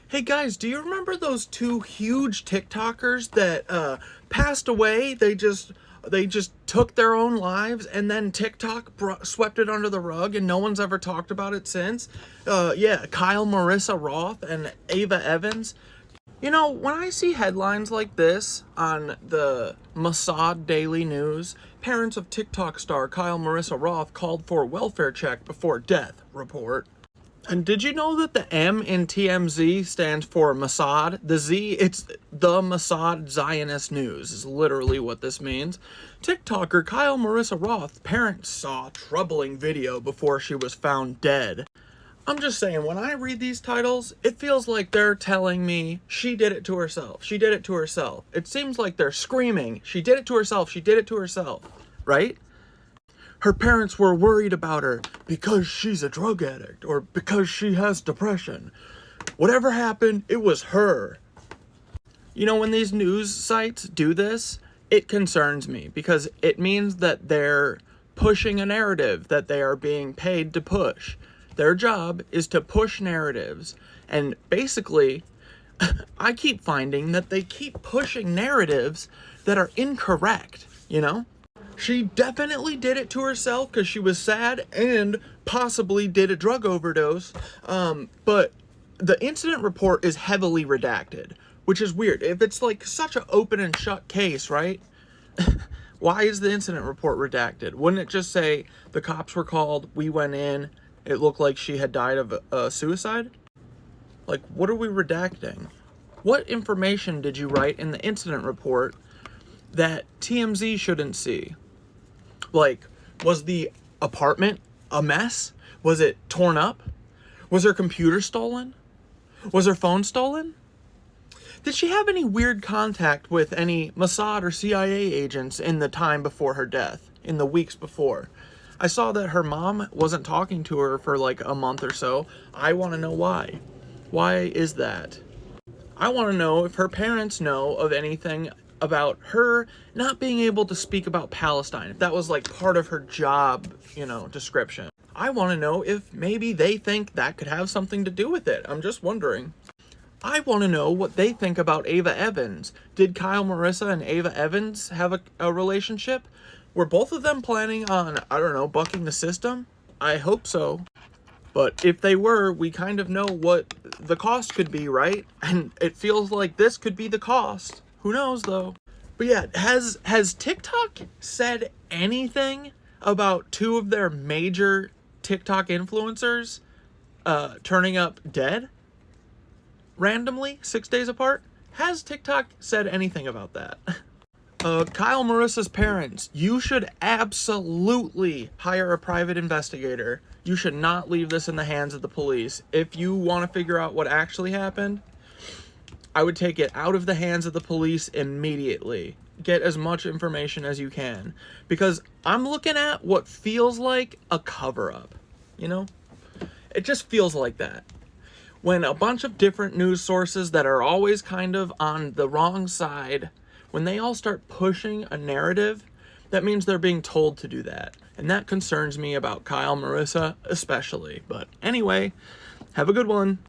Hey guys, do you remember those two huge TikTokers that passed away? They just took their own lives, and then TikTok swept it under the rug, and no one's ever talked about it since. Yeah, Kyle, MARISA, ROTH, and Ava Evans. You know, when I see headlines like this on the Mossad Daily News, parents of TikTok star Kyle MARISA Roth called for welfare check before death report. And did you know that the M in TMZ stands for Mossad? The Z, it's the Mossad Zionist News, is literally what this means. TikToker Kyle MARISA Roth's parents saw troubling video before she was found dead. I'm just saying, when I read these titles, it feels like they're telling me she did it to herself. She did it to herself. It seems like they're screaming, she did it to herself, she did it to herself, right? Her parents were worried about her because she's a drug addict or because she has depression. Whatever happened, it was her. You know, when these news sites do this, it concerns me because it means that they're pushing a narrative that they are being paid to push. Their job is to push narratives. And basically, I keep finding that they keep pushing narratives that are incorrect, you know? She definitely did it to herself because she was sad and possibly did a drug overdose. But the incident report is heavily redacted, which is weird. If it's like such an open and shut case, right? Why is the incident report redacted? Wouldn't it just say the cops were called, we went in, it looked like she had died of suicide? Like, what are we redacting? What information did you write in the incident report that TMZ shouldn't see? Like, was the apartment a mess? Was it torn up? Was her computer stolen? Was her phone stolen? Did she have any weird contact with any Mossad or CIA agents in the time before her death, in the weeks before? I saw that her mom wasn't talking to her for like a month or so. I want to know why. Why is that? I want to know if her parents know of anything about her not being able to speak about Palestine, if that was like part of her job, you know, description. I want to know if maybe they think that could have something to do with it. I'm just wondering. I want to know what they think about Ava Evans. Did Kyle MARISA and Ava Evans have a relationship? Were both of them planning on, I don't know, bucking the system? I hope so. But if they were, we kind of know what the cost could be, right? And it feels like this could be the cost. Who knows, though? But yeah, has TikTok said anything about two of their major TikTok influencers turning up dead randomly 6 days apart? Has TikTok said anything about that? Kyle MARISA's parents, you should absolutely hire a private investigator. You should not leave this in the hands of the police. If you want to figure out what actually happened, I would take it out of the hands of the police immediately. Get as much information as you can. Because I'm looking at what feels like a cover-up, you know? It just feels like that. When a bunch of different news sources that are always kind of on the wrong side, when they all start pushing a narrative, that means they're being told to do that. And that concerns me about Kyle MARISA especially. But anyway, have a good one.